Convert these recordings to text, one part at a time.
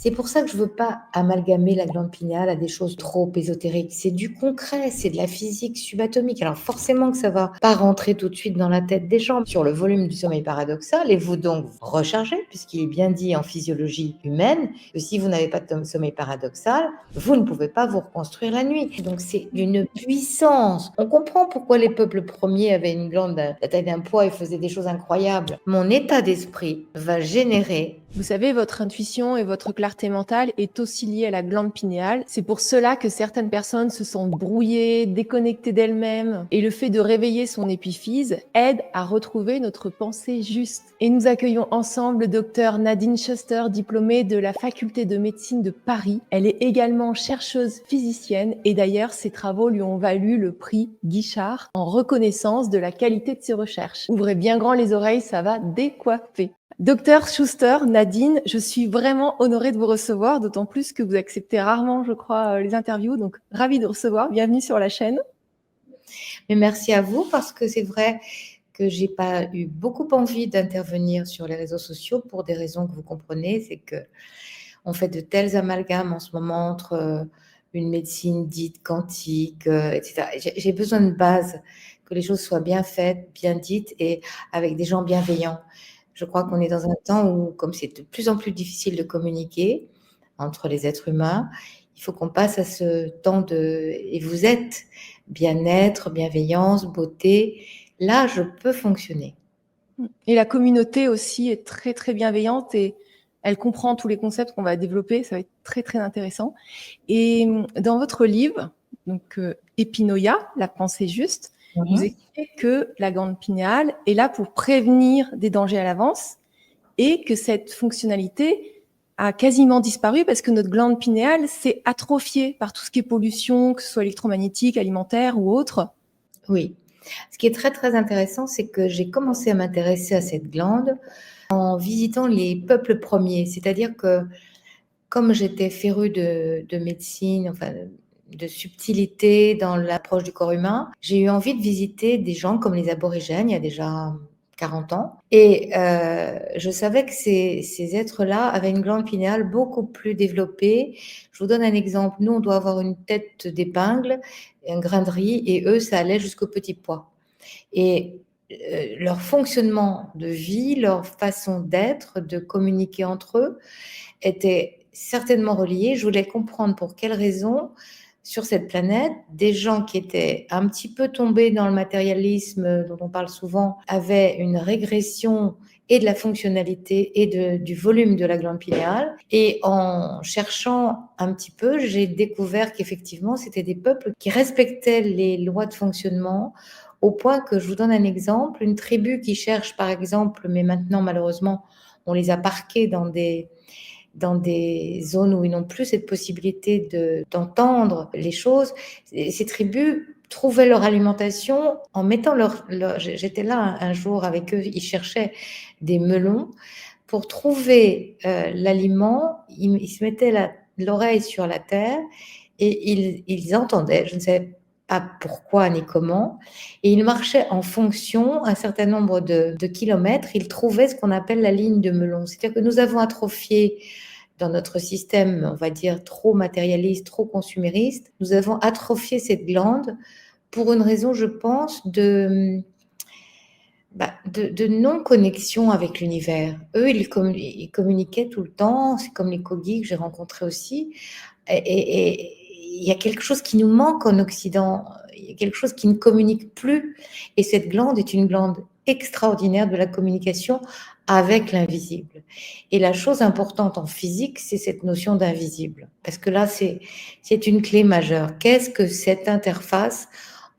C'est pour ça que je veux pas amalgamer la glande pinéale à des choses trop ésotériques. C'est du concret, c'est de la physique subatomique. Alors forcément que ça va pas rentrer tout de suite dans la tête des gens. Sur le volume du sommeil paradoxal, et vous donc rechargez, puisqu'il est bien dit en physiologie humaine que si vous n'avez pas de sommeil paradoxal, vous ne pouvez pas vous reconstruire la nuit. Donc c'est d'une puissance. On comprend pourquoi les peuples premiers avaient une glande de la taille d'un pois et faisaient des choses incroyables. Mon état d'esprit va générer. Vous savez, votre intuition et votre clarté mentale est aussi liée à la glande pinéale. C'est pour cela que certaines personnes se sentent brouillées, déconnectées d'elles-mêmes. Et le fait de réveiller son épiphyse aide à retrouver notre pensée juste. Et nous accueillons ensemble le docteur Nadine Schuster, diplômée de la faculté de médecine de Paris. Elle est également chercheuse physicienne et d'ailleurs, ses travaux lui ont valu le prix Guichard en reconnaissance de la qualité de ses recherches. Ouvrez bien grand les oreilles, ça va décoiffer. Docteur Schuster, Nadine, je suis vraiment honorée de vous recevoir, d'autant plus que vous acceptez rarement, je crois, les interviews. Donc, ravie de vous recevoir. Bienvenue sur la chaîne. Mais merci à vous, parce que c'est vrai que j'ai pas eu beaucoup envie d'intervenir sur les réseaux sociaux pour des raisons que vous comprenez. C'est que on fait de tels amalgames en ce moment entre une médecine dite quantique, etc. J'ai besoin de base, que les choses soient bien faites, bien dites et avec des gens bienveillants. Je crois qu'on est dans un temps où, comme c'est de plus en plus difficile de communiquer entre les êtres humains, il faut qu'on passe à ce temps de... Et vous êtes bien-être, bienveillance, beauté. Là, je peux fonctionner. Et la communauté aussi est très, très bienveillante et elle comprend tous les concepts qu'on va développer. Ça va être très, très intéressant. Et dans votre livre, donc Epinoia, la pensée juste, vous expliquez que la glande pinéale est là pour prévenir des dangers à l'avance et que cette fonctionnalité a quasiment disparu parce que notre glande pinéale s'est atrophiée par tout ce qui est pollution, que ce soit électromagnétique, alimentaire ou autre. Oui. Ce qui est très, très intéressant, c'est que j'ai commencé à m'intéresser à cette glande en visitant les peuples premiers. C'est-à-dire que, comme j'étais férue de médecine, enfin, de subtilité dans l'approche du corps humain, j'ai eu envie de visiter des gens comme les aborigènes, il y a déjà 40 ans. Et je savais que ces êtres-là avaient une glande pinéale beaucoup plus développée. Je vous donne un exemple. Nous, on doit avoir une tête d'épingle, un grain de riz, et eux, ça allait jusqu'au petit pois. Et leur fonctionnement de vie, leur façon d'être, de communiquer entre eux, était certainement relié. Je voulais comprendre pour quelles raisons, sur cette planète, des gens qui étaient un petit peu tombés dans le matérialisme dont on parle souvent, avaient une régression et de la fonctionnalité et du volume de la glande pinéale. Et en cherchant un petit peu, j'ai découvert qu'effectivement, c'était des peuples qui respectaient les lois de fonctionnement, au point que, je vous donne un exemple, une tribu qui cherche, par exemple, mais maintenant, malheureusement, on les a parqués dans des zones où ils n'ont plus cette possibilité d'entendre les choses. Et ces tribus trouvaient leur alimentation en mettant j'étais là un jour avec eux, ils cherchaient des melons. Pour trouver l'aliment, ils se mettaient l'oreille sur la terre et ils entendaient, je ne sais pas pourquoi ni comment, et ils marchaient en fonction, un certain nombre de kilomètres, ils trouvaient ce qu'on appelle la ligne de melon. C'est-à-dire que nous avons atrophié dans notre système, on va dire, trop matérialiste, trop consumériste, nous avons atrophié cette glande pour une raison, je pense, de non-connexion avec l'univers. Eux, ils communiquaient tout le temps, c'est comme les Kogis que j'ai rencontrés aussi, et il y a quelque chose qui nous manque en Occident, il y a quelque chose qui ne communique plus, et cette glande est une glande extraordinaire de la communication avec l'invisible. Et la chose importante en physique, c'est cette notion d'invisible, parce que là, c'est une clé majeure. Qu'est-ce que cette interface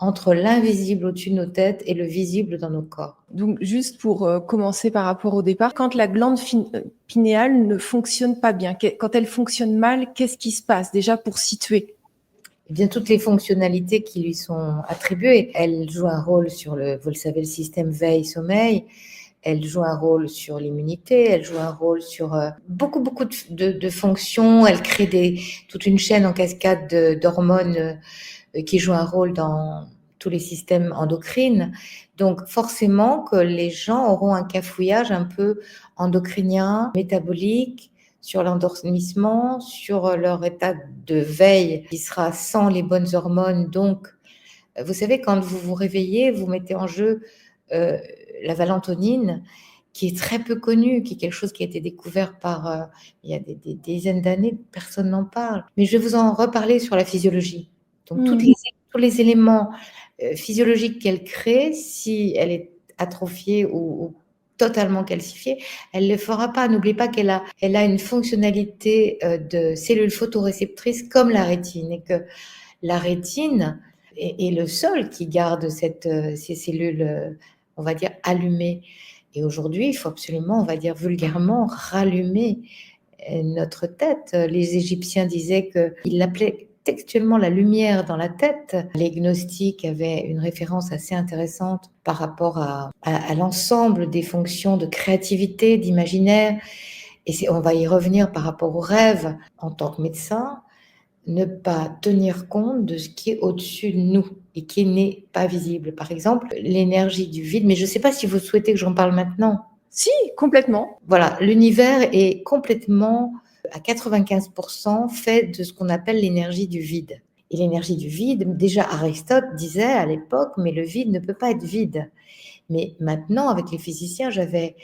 entre l'invisible au-dessus de nos têtes et le visible dans nos corps? Donc, juste pour commencer par rapport au départ, quand la glande pinéale ne fonctionne pas bien, quand elle fonctionne mal, qu'est-ce qui se passe déjà pour situer? Eh bien, toutes les fonctionnalités qui lui sont attribuées. Elle joue un rôle sur vous le savez, le système veille-sommeil. Elle joue un rôle sur l'immunité. Elle joue un rôle sur beaucoup de fonctions. Elle crée toute une chaîne en cascade d'hormones qui jouent un rôle dans tous les systèmes endocrines. Donc, forcément que les gens auront un cafouillage un peu endocrinien, métabolique, sur l'endormissement, sur leur état de veille qui sera sans les bonnes hormones. Donc, vous savez, quand vous vous réveillez, vous mettez en jeu euh, la valentonine, qui est très peu connue, qui est quelque chose qui a été découvert il y a des dizaines d'années, personne n'en parle. Mais je vais vous en reparler sur la physiologie. Donc, tous les éléments physiologique qu'elle crée, si elle est atrophiée ou totalement calcifiée, elle ne le fera pas. N'oubliez pas elle a une fonctionnalité de cellules photoréceptrices comme la rétine, et que la rétine est le seul qui garde ces cellules, on va dire, allumées. Et aujourd'hui, il faut absolument, on va dire vulgairement, rallumer notre tête. Les Égyptiens disaient qu'ils l'appelaient textuellement la lumière dans la tête. Les gnostiques avaient une référence assez intéressante par rapport à l'ensemble des fonctions de créativité, d'imaginaire. Et on va y revenir par rapport aux rêves. En tant que médecin, ne pas tenir compte de ce qui est au-dessus de nous et qui n'est pas visible. Par exemple, l'énergie du vide, mais je ne sais pas si vous souhaitez que j'en parle maintenant. Si, complètement. Voilà, l'univers est complètement, à 95%, fait de ce qu'on appelle l'énergie du vide. Et l'énergie du vide, déjà Aristote disait à l'époque, mais le vide ne peut pas être vide. Mais maintenant, avec les physiciens, vous savez,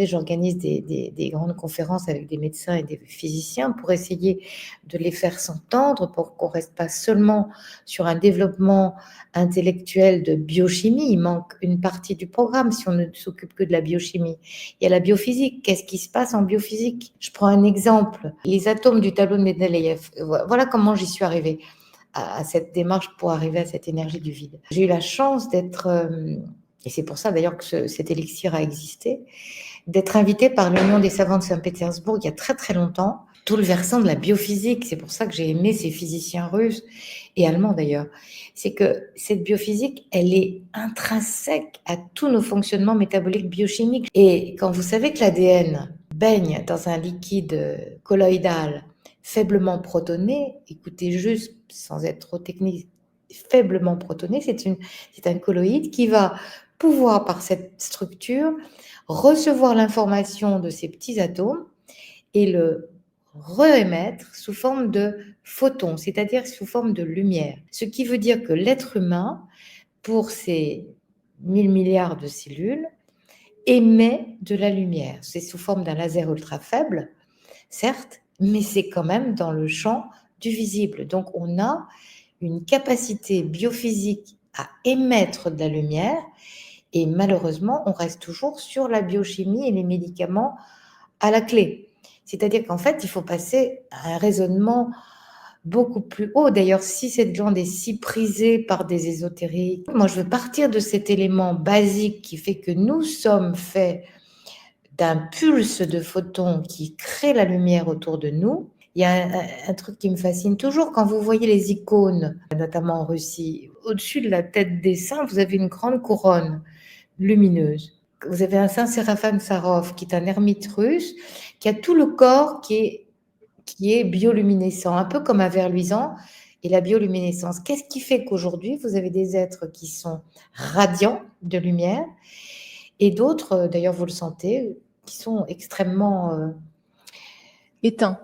j'organise des grandes conférences avec des médecins et des physiciens pour essayer de les faire s'entendre, pour qu'on ne reste pas seulement sur un développement intellectuel de biochimie. Il manque une partie du programme si on ne s'occupe que de la biochimie. Il y a la biophysique. Qu'est-ce qui se passe en biophysique? Je prends un exemple. Les atomes du tableau de Mendeleïev. Voilà comment j'y suis arrivée à cette démarche pour arriver à cette énergie du vide. J'ai eu la chance d'être... et c'est pour ça d'ailleurs que cet élixir a existé, d'être invitée par l'Union des savants de Saint-Pétersbourg il y a très très longtemps, tout le versant de la biophysique. C'est pour ça que j'ai aimé ces physiciens russes et allemands d'ailleurs. C'est que cette biophysique, elle est intrinsèque à tous nos fonctionnements métaboliques biochimiques. Et quand vous savez que l'ADN baigne dans un liquide colloïdal faiblement protoné, écoutez juste sans être trop technique, faiblement protoné, c'est un colloïde qui va pouvoir, par cette structure, recevoir l'information de ces petits atomes et le réémettre sous forme de photons, c'est-à-dire sous forme de lumière. Ce qui veut dire que l'être humain, pour ses 1000 milliards de cellules, émet de la lumière. C'est sous forme d'un laser ultra faible, certes, mais c'est quand même dans le champ du visible. Donc on a une capacité biophysique à émettre de la lumière. Et malheureusement, on reste toujours sur la biochimie et les médicaments à la clé. C'est-à-dire qu'en fait, il faut passer à un raisonnement beaucoup plus haut. D'ailleurs, si cette glande est si prisée par des ésotériques, moi, je veux partir de cet élément basique qui fait que nous sommes faits d'un pulse de photons qui crée la lumière autour de nous. Il y a un truc qui me fascine toujours quand vous voyez les icônes, notamment en Russie. Au-dessus de la tête des saints, vous avez une grande couronne lumineuse. Vous avez un saint Séraphin Sarov, qui est un ermite russe, qui a tout le corps qui est bioluminescent, un peu comme un verre luisant. Et la bioluminescence, qu'est-ce qui fait qu'aujourd'hui, vous avez des êtres qui sont radiants de lumière et d'autres, d'ailleurs, vous le sentez, qui sont extrêmement... Éteint.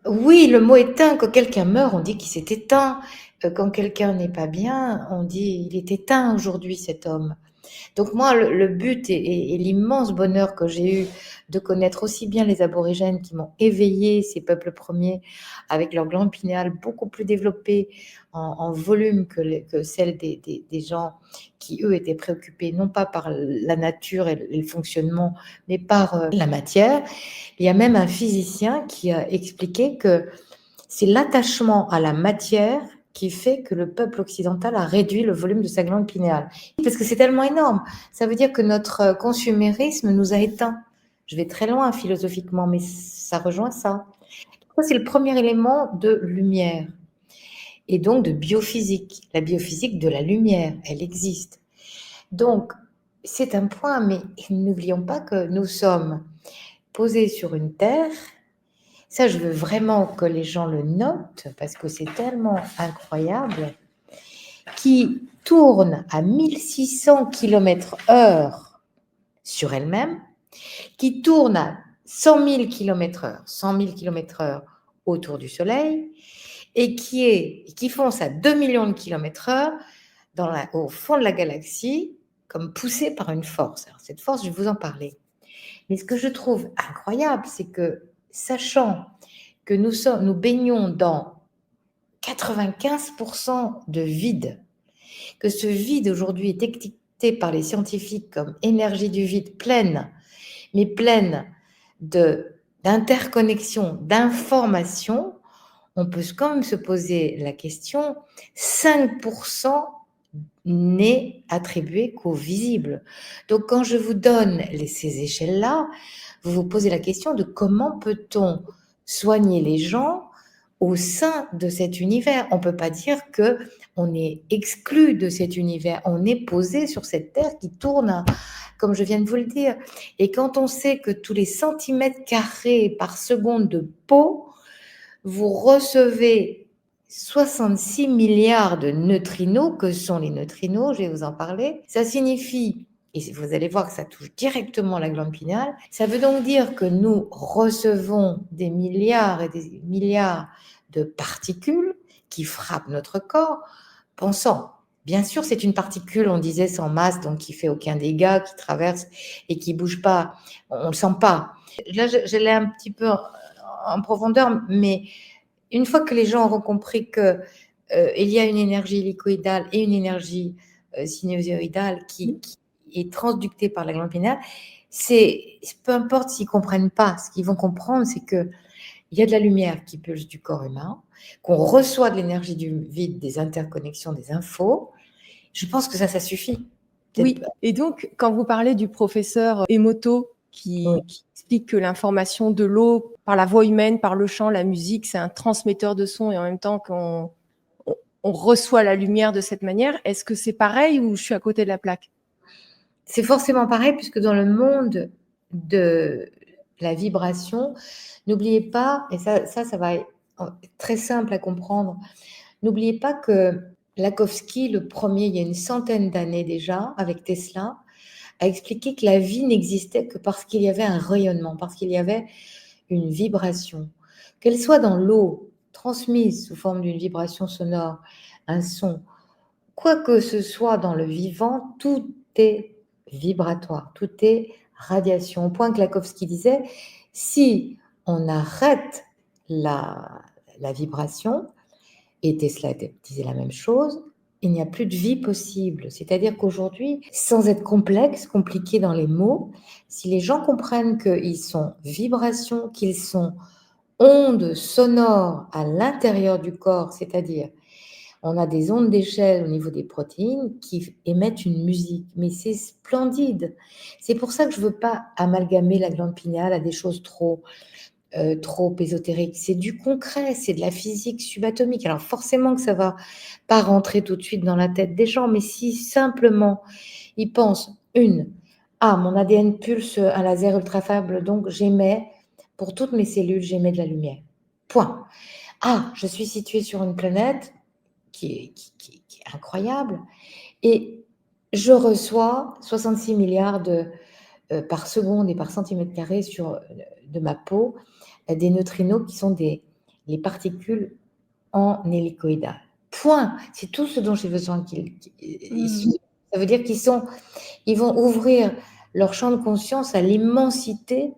Oui, le mot éteint, quand quelqu'un meurt, on dit qu'il s'est éteint. Quand quelqu'un n'est pas bien, on dit il est éteint aujourd'hui, cet homme. Donc moi, le but et l'immense bonheur que j'ai eu de connaître aussi bien les aborigènes qui m'ont éveillé, ces peuples premiers, avec leur glande pinéale beaucoup plus développée en volume que celle des gens qui, eux, étaient préoccupés non pas par la nature et le fonctionnement, mais par la matière. Il y a même un physicien qui a expliqué que c'est l'attachement à la matière qui fait que le peuple occidental a réduit le volume de sa glande pinéale. Parce que c'est tellement énorme. Ça veut dire que notre consumérisme nous a éteints. Je vais très loin philosophiquement, mais ça rejoint ça. C'est le premier élément de lumière et donc de biophysique. La biophysique de la lumière, elle existe. Donc, c'est un point, mais n'oublions pas que nous sommes posés sur une terre. Ça, je veux vraiment que les gens le notent parce que c'est tellement incroyable, qui tourne à 1600 km/h sur elle-même, qui tourne à 100 000 km/h, 100 000 km/h autour du Soleil, et qui fonce à 2 millions de km/h au fond de la galaxie, comme poussé par une force. Alors, cette force, je vais vous en parler. Mais ce que je trouve incroyable, c'est que, sachant que nous baignons dans 95% de vide, que ce vide aujourd'hui est étiqueté par les scientifiques comme énergie du vide pleine, mais pleine d'interconnexion, d'informations, on peut quand même se poser la question, 5% n'est attribué qu'au visible. Donc, quand je vous donne ces échelles-là, vous vous posez la question de comment peut-on soigner les gens au sein de cet univers. On ne peut pas dire qu'on est exclu de cet univers. On est posé sur cette terre qui tourne, comme je viens de vous le dire. Et quand on sait que tous les centimètres carrés par seconde de peau, vous recevez 66 milliards de neutrinos. Que sont les neutrinos? Je vais vous en parler. Ça signifie, et vous allez voir que ça touche directement la glande pinéale, ça veut donc dire que nous recevons des milliards et des milliards de particules qui frappent notre corps, pensant, bien sûr, c'est une particule, on disait, sans masse, donc qui fait aucun dégât, qui traverse et qui bouge pas, on ne le sent pas. Là, je l'ai un petit peu en profondeur, mais une fois que les gens auront compris que il y a une énergie hélicoïdale et une énergie sinusoïdale qui est transductée par la glande pinéale, peu importe s'ils comprennent pas, ce qu'ils vont comprendre, c'est que il y a de la lumière qui pulse du corps humain, qu'on reçoit de l'énergie du vide, des interconnexions, des infos. Je pense que ça suffit. Oui, et donc, quand vous parlez du professeur Emoto Oui. qui explique que l'information de l'eau, par la voix humaine, par le chant, la musique, c'est un transmetteur de son et en même temps qu'on reçoit la lumière de cette manière, est-ce que c'est pareil ou je suis à côté de la plaque? C'est forcément pareil puisque dans le monde de la vibration, n'oubliez pas, et ça va être très simple à comprendre, n'oubliez pas que Lakhovsky, le premier, il y a une centaine d'années déjà, avec Tesla, a expliqué que la vie n'existait que parce qu'il y avait un rayonnement, parce qu'il y avait une vibration. Qu'elle soit dans l'eau, transmise sous forme d'une vibration sonore, un son, quoi que ce soit dans le vivant, tout est vibratoire, tout est radiation. Au point que Lakhovsky disait, si on arrête la vibration, et Tesla disait la même chose, il n'y a plus de vie possible. C'est-à-dire qu'aujourd'hui, sans être complexe, compliqué dans les mots, si les gens comprennent qu'ils sont vibrations, qu'ils sont ondes sonores à l'intérieur du corps, c'est-à-dire on a des ondes d'échelle au niveau des protéines qui émettent une musique, mais c'est splendide. C'est pour ça que je ne veux pas amalgamer la glande pinéale à des choses trop ésotériques. C'est du concret, c'est de la physique subatomique. Alors forcément que ça ne va pas rentrer tout de suite dans la tête des gens, mais si simplement ils pensent, mon ADN pulse un laser ultra faible, donc j'émets, pour toutes mes cellules, j'émets de la lumière. Point. Je suis située sur une planète qui est incroyable. Et je reçois 66 milliards par seconde et par centimètre carré de ma peau des neutrinos qui sont les particules en hélicoïdal. Point. C'est tout ce dont j'ai besoin ça veut dire ils vont ouvrir leur champ de conscience à l'immensité.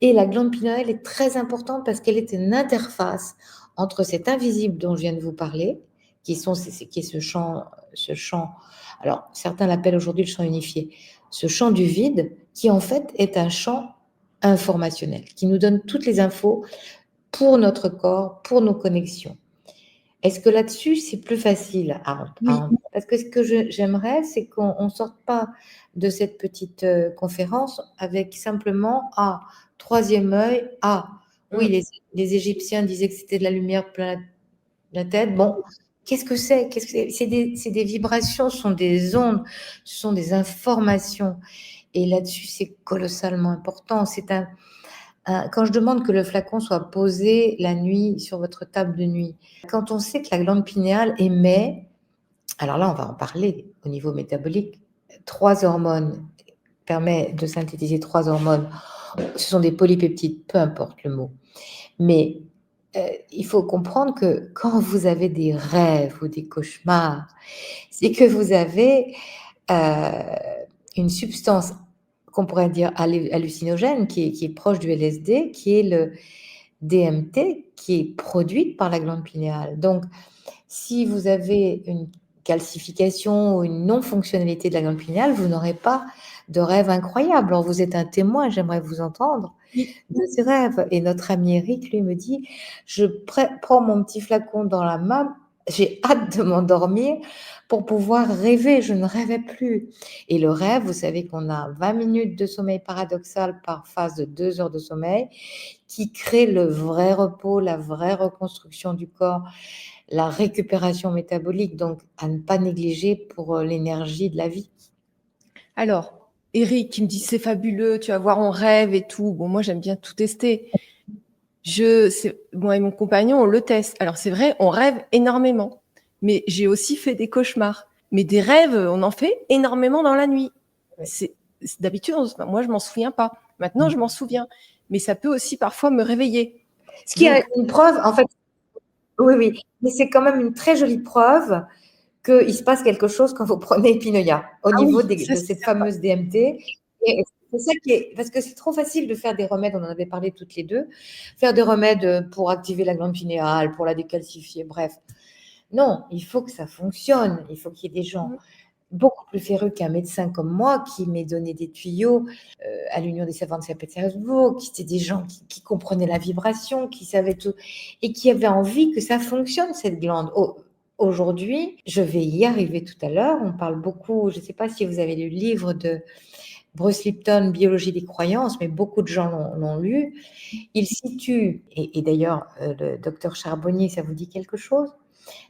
Et la glande pinéale est très importante parce qu'elle est une interface entre cet invisible dont je viens de vous parler, qui est ce champ, alors certains l'appellent aujourd'hui le champ unifié, ce champ du vide, qui en fait est un champ informationnel, qui nous donne toutes les infos pour notre corps, pour nos connexions. Est-ce que là-dessus, c'est plus facile Parce que ce que j'aimerais, c'est qu'on ne sorte pas de cette petite conférence avec simplement troisième œil, oui, les Égyptiens disaient que c'était de la lumière plein la tête. Bon, qu'est-ce que c'est? C'est des vibrations, ce sont des ondes, ce sont des informations. Et là-dessus, c'est colossalement important. Quand je demande que le flacon soit posé la nuit sur votre table de nuit, quand on sait que la glande pinéale émet, alors là, on va en parler au niveau métabolique, permet de synthétiser 3 hormones Ce sont des polypeptides, peu importe le mot. Mais il faut comprendre que quand vous avez des rêves ou des cauchemars, c'est que vous avez une substance qu'on pourrait dire hallucinogène qui est proche du LSD, qui est le DMT, qui est produite par la glande pinéale. Donc, si vous avez une calcification ou une non-fonctionnalité de la glande pinéale, vous n'aurez pas de rêve incroyable. Alors, vous êtes un témoin, j'aimerais vous entendre Oui. de ces rêves. Et notre ami Eric, lui, me dit, je prends mon petit flacon dans la main, j'ai hâte de m'endormir pour pouvoir rêver. Je ne rêvais plus. Et le rêve, vous savez qu'on a 20 minutes de sommeil paradoxal par phase de 2 heures de sommeil qui crée le vrai repos, la vraie reconstruction du corps, la récupération métabolique, donc à ne pas négliger pour l'énergie de la vie. Alors, Eric qui me dit c'est fabuleux, tu vas voir, on rêve et tout. Bon, moi j'aime bien tout tester. Moi et mon compagnon, on le teste. Alors c'est vrai, on rêve énormément, mais j'ai aussi fait des cauchemars. Mais des rêves, on en fait énormément dans la nuit. Oui. D'habitude, moi je m'en souviens pas. Maintenant, je m'en souviens, mais ça peut aussi parfois me réveiller. Ce qui Donc, est une preuve, en fait, oui, oui, mais c'est quand même une très jolie preuve qu'il se passe quelque chose quand vous prenez Epinoia au niveau oui, ça de c'est cette certain. fameuse DMT. Et c'est ça qui est, parce que c'est trop facile de faire des remèdes, on en avait parlé toutes les deux, faire des remèdes pour activer la glande pinéale, pour la décalcifier, bref. Non, il faut que ça fonctionne, il faut qu'il y ait des gens beaucoup plus férus qu'un médecin comme moi qui m'ait donné des tuyaux à l'Union des savants de Saint-Pétersbourg, qui étaient des gens qui comprenaient la vibration, qui savaient tout et qui avaient envie que ça fonctionne, cette glande. Aujourd'hui, je vais y arriver tout à l'heure. On parle beaucoup, je ne sais pas si vous avez lu le livre de Bruce Lipton, Biologie des croyances, mais beaucoup de gens l'ont lu. Il situe, et d'ailleurs, le docteur Charbonnier, ça vous dit quelque chose?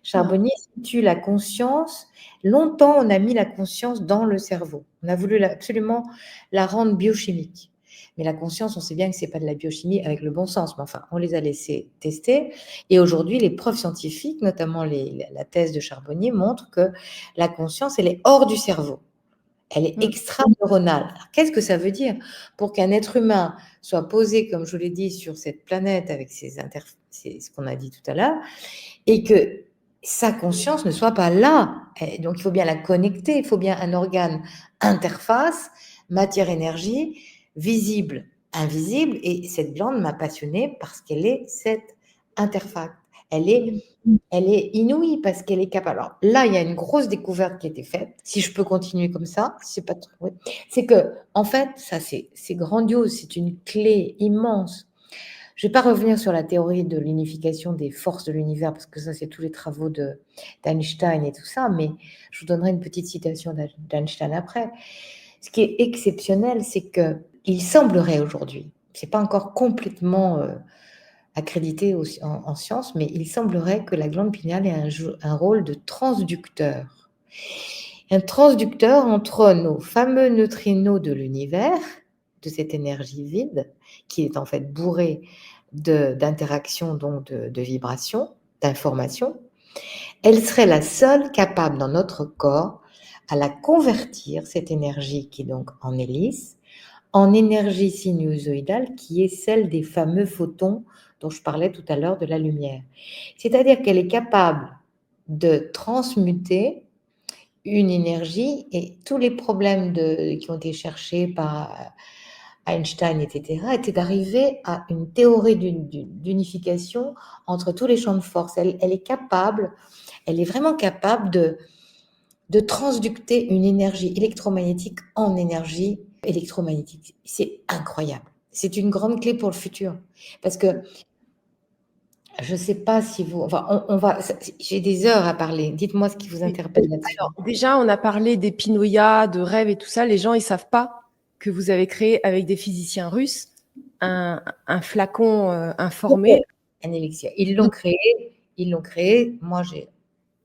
Charbonnier situe la conscience. Longtemps, on a mis la conscience dans le cerveau. On a voulu absolument la rendre biochimique. Mais la conscience, on sait bien que ce n'est pas de la biochimie avec le bon sens. Mais enfin, on les a laissés tester. Et aujourd'hui, les preuves scientifiques, notamment la thèse de Charbonnier, montrent que la conscience, elle est hors du cerveau. Elle est extra-neuronale. Alors, qu'est-ce que ça veut dire? Pour qu'un être humain soit posé, comme je vous l'ai dit, sur cette planète avec ce qu'on a dit tout à l'heure, et que sa conscience ne soit pas là. Et donc, il faut bien la connecter, il faut bien un organe interface, matière-énergie, visible, invisible. Et cette glande m'a passionnée parce qu'elle est cette interface. Elle est inouïe parce qu'elle est capable. Alors là, il y a une grosse découverte qui a été faite. Si je peux continuer comme ça, c'est pas trop. Oui. C'est que, en fait, ça, c'est grandiose. C'est une clé immense. Je ne vais pas revenir sur la théorie de l'unification des forces de l'univers, parce que ça, c'est tous les travaux d'Einstein et tout ça, mais je vous donnerai une petite citation d'Einstein après. Ce qui est exceptionnel, c'est qu'il semblerait aujourd'hui, ce n'est pas encore complètement accrédité en sciences, mais il semblerait que la glande pinéale ait un rôle de transducteur. Un transducteur entre nos fameux neutrinos de l'univers, de cette énergie vide, qui est en fait bourrée d'interactions, donc de vibrations, d'informations. Elle serait la seule capable dans notre corps à la convertir, cette énergie qui est donc en hélice, en énergie sinusoïdale qui est celle des fameux photons dont je parlais tout à l'heure de la lumière. C'est-à-dire qu'elle est capable de transmuter une énergie et tous les problèmes qui ont été cherchés par Einstein, etc., étaient d'arriver à une théorie d'unification entre tous les champs de force. Elle est capable, elle est vraiment capable de transducter une énergie électromagnétique en énergie électromagnétique. C'est incroyable. C'est une grande clé pour le futur. Parce que je ne sais pas si vous... Enfin, j'ai des heures à parler. Dites-moi ce qui vous interpelle là-dessus. Alors, déjà, on a parlé d'Epinoia, de rêve et tout ça. Les gens, ils savent pas que vous avez créé avec des physiciens russes un flacon informé. Un élixir. Ils l'ont créé. Moi, j'ai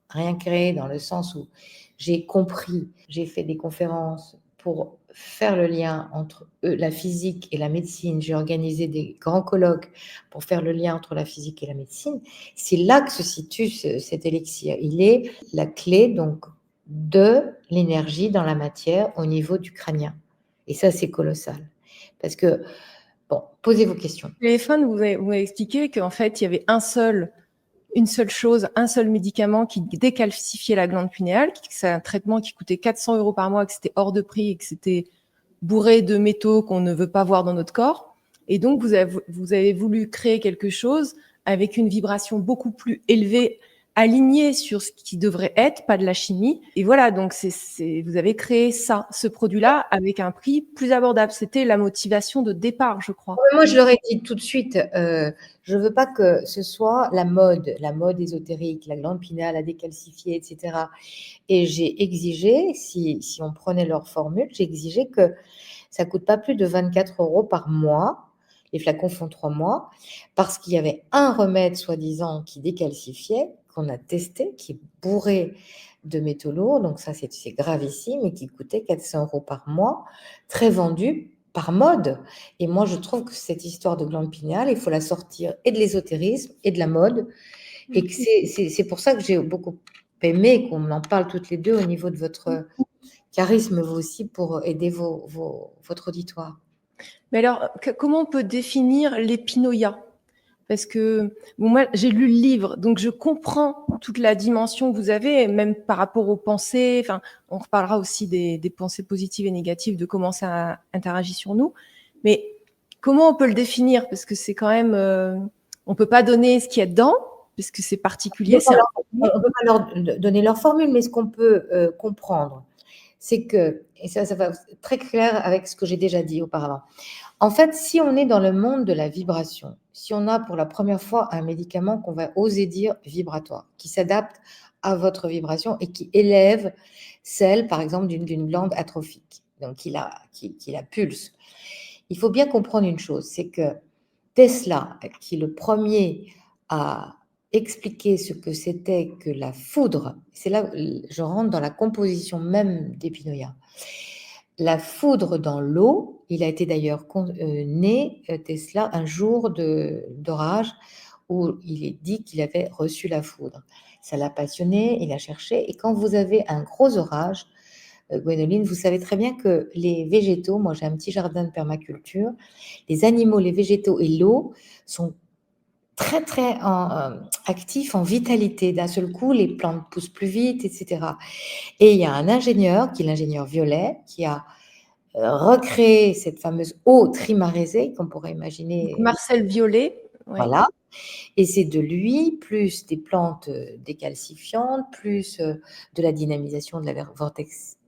rien créé dans le sens où j'ai compris, j'ai fait des conférences pour faire le lien entre la physique et la médecine. J'ai organisé des grands colloques pour faire le lien entre la physique et la médecine. C'est là que se situe cet élixir. Il est la clé donc de l'énergie dans la matière au niveau du crânien. Et ça, c'est colossal. Parce que Bon, posez vos questions. Au téléphone, vous m'avez expliqué qu'en fait, il y avait une seule chose, un seul médicament qui décalcifiait la glande pinéale, que c'est un traitement qui coûtait 400 € par mois, que c'était hors de prix et que c'était bourré de métaux qu'on ne veut pas voir dans notre corps. Et donc, vous avez voulu créer quelque chose avec une vibration beaucoup plus élevée, alignée sur ce qui devrait être, pas de la chimie. Et voilà, donc vous avez créé ce produit-là avec un prix plus abordable. C'était la motivation de départ, je crois. Moi, je leur ai dit tout de suite, je ne veux pas que ce soit la mode ésotérique, la glande pinéale à décalcifier, etc. Et j'ai exigé, si on prenait leur formule, j'ai exigé que ça ne coûte pas plus de 24 € par mois. Les flacons font 3 mois, parce qu'il y avait un remède soi-disant qui décalcifiait, qu'on a testé, qui est bourré de métaux lourds, donc ça c'est gravissime, et qui coûtait 400 € par mois, très vendu par mode. Et moi je trouve que cette histoire de glande pinéale, il faut la sortir et de l'ésotérisme et de la mode, et que c'est pour ça que j'ai beaucoup aimé qu'on en parle toutes les deux au niveau de votre charisme, vous aussi, pour aider votre auditoire. Mais alors, comment on peut définir l'épinoïa? Parce que moi, j'ai lu le livre, donc je comprends toute la dimension que vous avez, même par rapport aux pensées. Enfin, on reparlera aussi des pensées positives et négatives, de comment ça interagit sur nous. Mais comment on peut le définir? Parce que c'est quand même, on peut pas donner ce qu'il y a dedans, parce que c'est particulier. On ne peut pas leur donner leur formule, mais ce qu'on peut comprendre, c'est que, et ça va être très clair avec ce que j'ai déjà dit auparavant, en fait, si on est dans le monde de la vibration, si on a pour la première fois un médicament qu'on va oser dire vibratoire, qui s'adapte à votre vibration et qui élève celle, par exemple, d'une glande atrophique, donc qui la pulse, il faut bien comprendre une chose, c'est que Tesla, qui est le premier à expliquer ce que c'était que la foudre, c'est là où je rentre dans la composition même d'Épinoïa. La foudre dans l'eau, il a été d'ailleurs né, Tesla, un jour d'orage où il est dit qu'il avait reçu la foudre. Ça l'a passionné, il a cherché, et quand vous avez un gros orage, Gwendoline, vous savez très bien que les végétaux, moi j'ai un petit jardin de permaculture, les animaux, les végétaux et l'eau sont très très actifs en vitalité. D'un seul coup, les plantes poussent plus vite, etc. Et il y a un ingénieur, qui est l'ingénieur Violet, qui a recréé cette fameuse eau trimarisée qu'on pourrait imaginer. Donc, Marcel Violet. Ouais. Voilà. Et c'est de lui, plus des plantes décalcifiantes, plus de la dynamisation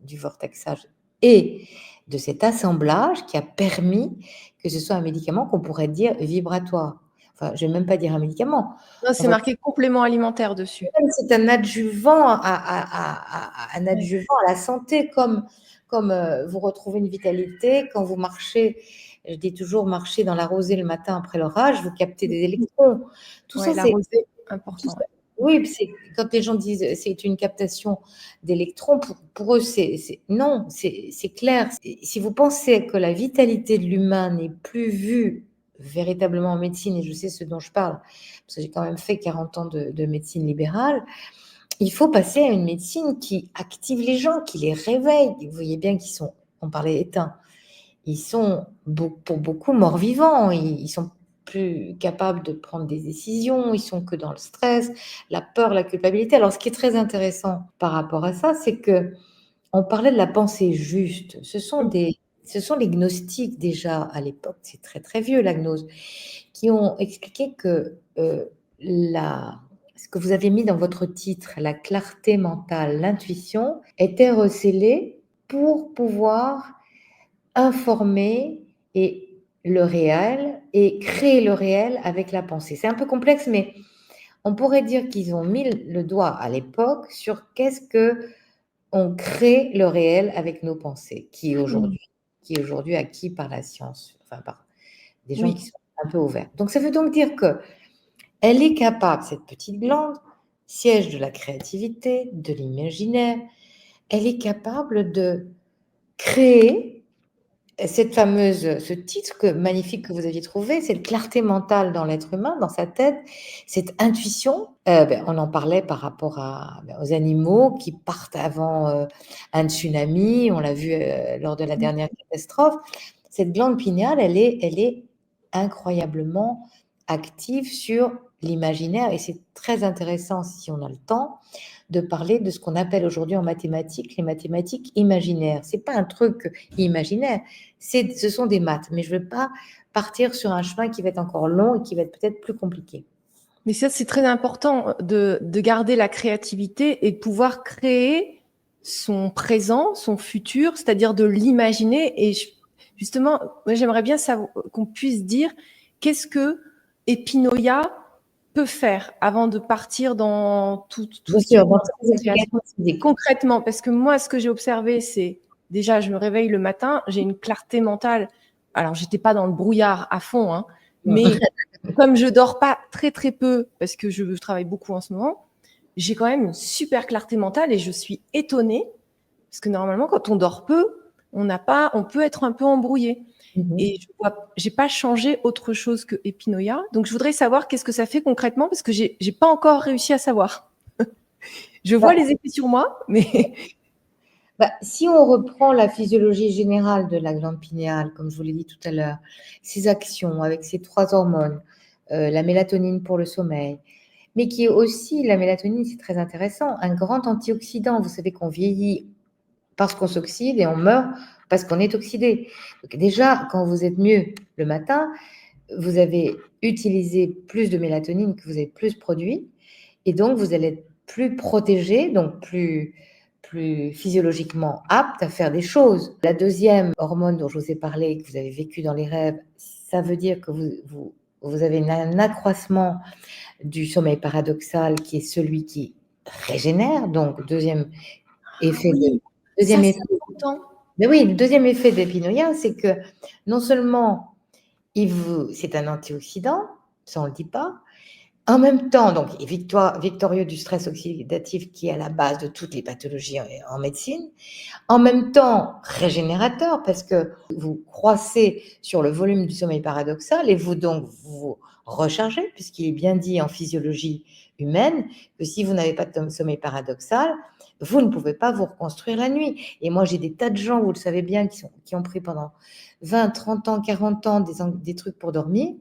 du vortexage et de cet assemblage qui a permis que ce soit un médicament qu'on pourrait dire vibratoire. Enfin, je ne vais même pas dire un médicament. Non, c'est marqué complément alimentaire dessus. C'est un adjuvant à la santé, comme vous retrouvez une vitalité quand vous marchez. Je dis toujours, marcher dans la rosée le matin après l'orage, vous captez des électrons. Tout ça, la c'est rosée, important. Oui, quand les gens disent c'est une captation d'électrons, pour eux, non, c'est clair. Si vous pensez que la vitalité de l'humain n'est plus vue véritablement en médecine, et je sais ce dont je parle, parce que j'ai quand même fait 40 ans de médecine libérale, il faut passer à une médecine qui active les gens, qui les réveille. Vous voyez bien qu'ils sont, on parlait éteints, ils sont pour beaucoup morts-vivants, ils sont plus capables de prendre des décisions, ils sont que dans le stress, la peur, la culpabilité. Alors, ce qui est très intéressant par rapport à ça, c'est que on parlait de la pensée juste. Ce sont les gnostiques déjà à l'époque, c'est très très vieux la gnose, qui ont expliqué que ce que vous avez mis dans votre titre, la clarté mentale, l'intuition, était recelée pour pouvoir informer et le réel et créer le réel avec la pensée. C'est un peu complexe, mais on pourrait dire qu'ils ont mis le doigt à l'époque sur qu'est-ce que on crée le réel avec nos pensées, qui est aujourd'hui acquis par la science, enfin par des gens qui sont un peu ouverts. Donc ça veut donc dire que elle est capable, cette petite glande, siège de la créativité, de l'imaginaire, elle est capable de créer ce titre magnifique que vous aviez trouvé, cette clarté mentale dans l'être humain, dans sa tête, cette intuition. On en parlait par rapport aux animaux qui partent avant un tsunami. On l'a vu lors de la dernière catastrophe. Cette glande pinéale, elle est incroyablement active sur l'imaginaire. Et c'est très intéressant, si on a le temps, de parler de ce qu'on appelle aujourd'hui en mathématiques les mathématiques imaginaires. C'est pas un truc imaginaire, ce sont des maths. Mais je ne veux pas partir sur un chemin qui va être encore long et qui va être peut-être plus compliqué. Mais ça, c'est très important de garder la créativité et de pouvoir créer son présent, son futur, c'est-à-dire de l'imaginer. Et justement, moi, j'aimerais bien savoir qu'on puisse dire qu'est-ce que Epinoia peut faire avant de partir dans tout Bien ce qui est sûr, dans ces explications physiques. concrètement. Parce que moi, ce que j'ai observé, c'est déjà, je me réveille le matin, j'ai une clarté mentale. Alors, j'étais pas dans le brouillard à fond, hein, mais comme je dors pas très très peu, parce que je travaille beaucoup en ce moment, j'ai quand même une super clarté mentale et je suis étonnée, parce que normalement, quand on dort peu, on peut être un peu embrouillé. Et j'ai pas changé autre chose que Epinoia. Donc, je voudrais savoir qu'est-ce que ça fait concrètement, parce que j'ai pas encore réussi à savoir. Je vois les effets sur moi, mais si on reprend la physiologie générale de la glande pinéale, comme je vous l'ai dit tout à l'heure, ses actions avec ces 3 hormones, la mélatonine pour le sommeil, mais qui est aussi, la mélatonine, c'est très intéressant, un grand antioxydant. Vous savez qu'on vieillit parce qu'on s'oxyde et on meurt parce qu'on est oxydé. Donc déjà, quand vous êtes mieux le matin, vous avez utilisé plus de mélatonine que vous avez plus produit, et donc vous allez être plus protégé, donc plus physiologiquement apte à faire des choses. La deuxième hormone dont je vous ai parlé, que vous avez vécu dans les rêves, ça veut dire que vous avez un accroissement du sommeil paradoxal qui est celui qui régénère. Donc, deuxième effet oui, deuxième ça, effet. c'est important. Mais oui, le deuxième effet d'Epinoia, c'est que non seulement c'est un antioxydant, ça on ne le dit pas, en même temps, donc, victorieux du stress oxydatif qui est à la base de toutes les pathologies en médecine, en même temps régénérateur parce que vous croissez sur le volume du sommeil paradoxal et vous rechargez, puisqu'il est bien dit en physiologie humaine que si vous n'avez pas de sommeil paradoxal, vous ne pouvez pas vous reconstruire la nuit. Et moi, j'ai des tas de gens, vous le savez bien, qui ont pris pendant 20, 30 ans, 40 ans des trucs pour dormir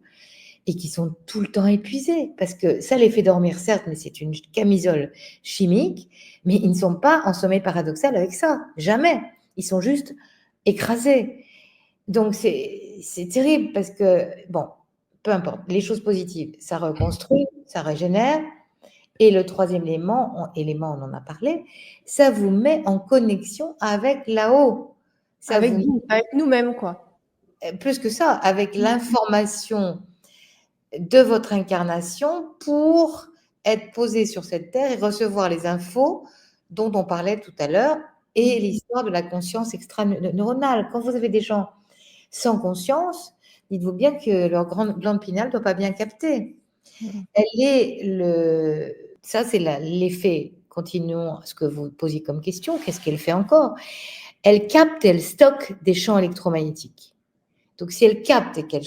et qui sont tout le temps épuisés. Parce que ça les fait dormir, certes, mais c'est une camisole chimique, mais ils ne sont pas en sommeil paradoxal avec ça. Jamais. Ils sont juste écrasés. Donc, c'est terrible parce que, bon, peu importe, les choses positives, ça reconstruit, ça régénère. Et le troisième élément, on en a parlé, ça vous met en connexion avec là-haut. Avec nous-mêmes, quoi. Plus que ça, avec l'information de votre incarnation pour être posé sur cette terre et recevoir les infos dont on parlait tout à l'heure et l'histoire de la conscience extra-neuronale. Quand vous avez des gens sans conscience, dites-vous bien que leur glande pinéale ne doit pas bien capter. Ça, c'est l'effet. Continuons à ce que vous posiez comme question. Qu'est-ce qu'elle fait encore? Elle capte, elle stocke des champs électromagnétiques. Donc, si elle capte et qu'elle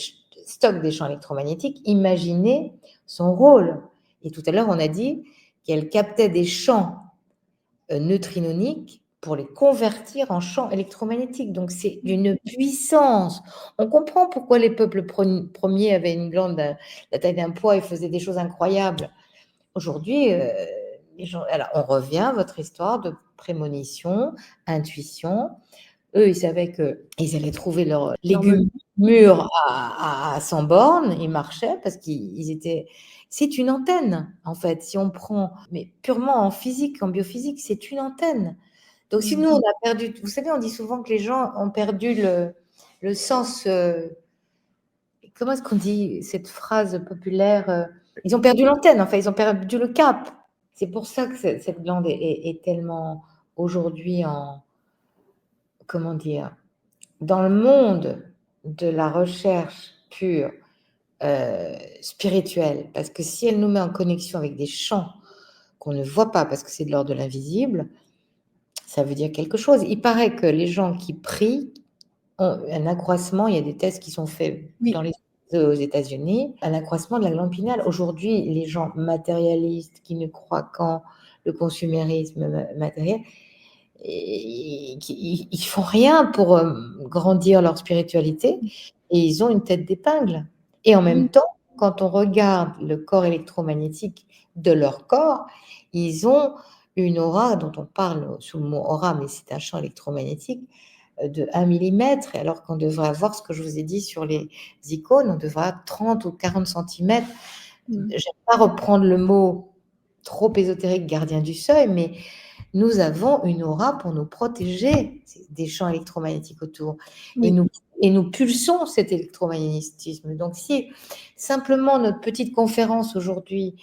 stocke des champs électromagnétiques, imaginez son rôle. Et tout à l'heure, on a dit qu'elle captait des champs neutrinoniques pour les convertir en champs électromagnétiques. Donc, c'est d'une puissance. On comprend pourquoi les peuples premiers avaient une glande de la taille d'un pois et faisaient des choses incroyables. Aujourd'hui, alors, on revient à votre histoire de prémonition, intuition. Eux, ils savaient qu'ils allaient trouver leurs légumes mûrs à 100 bornes. Ils marchaient parce qu'ils étaient... C'est une antenne, en fait. Si on prend, mais purement en physique, en biophysique, c'est une antenne. Donc, si nous, on a perdu... Vous savez, on dit souvent que les gens ont perdu le sens... comment est-ce qu'on dit cette phrase populaire? Ils ont perdu l'antenne, enfin, ils ont perdu le cap. C'est pour ça que cette glande est tellement aujourd'hui comment dire, dans le monde de la recherche pure spirituelle, parce que si elle nous met en connexion avec des champs qu'on ne voit pas parce que c'est de l'ordre de l'invisible, ça veut dire quelque chose. Il paraît que les gens qui prient ont un accroissement, il y a des tests qui sont faits aux États-Unis, un accroissement de la glande pinéale. Aujourd'hui, les gens matérialistes qui ne croient qu'en le consumérisme matériel, ils font rien pour grandir leur spiritualité et ils ont une tête d'épingle. Et en même temps, quand on regarde le corps électromagnétique de leur corps, ils ont une aura dont on parle sous le mot aura, mais c'est un champ électromagnétique de 1 millimètre, alors qu'on devrait avoir ce que je vous ai dit sur les icônes, on devrait avoir 30 ou 40 centimètres. J'aime pas reprendre le mot trop ésotérique, gardien du seuil, mais nous avons une aura pour nous protéger des champs électromagnétiques autour. Oui. Et nous pulsons cet électromagnétisme. Donc, si simplement notre petite conférence aujourd'hui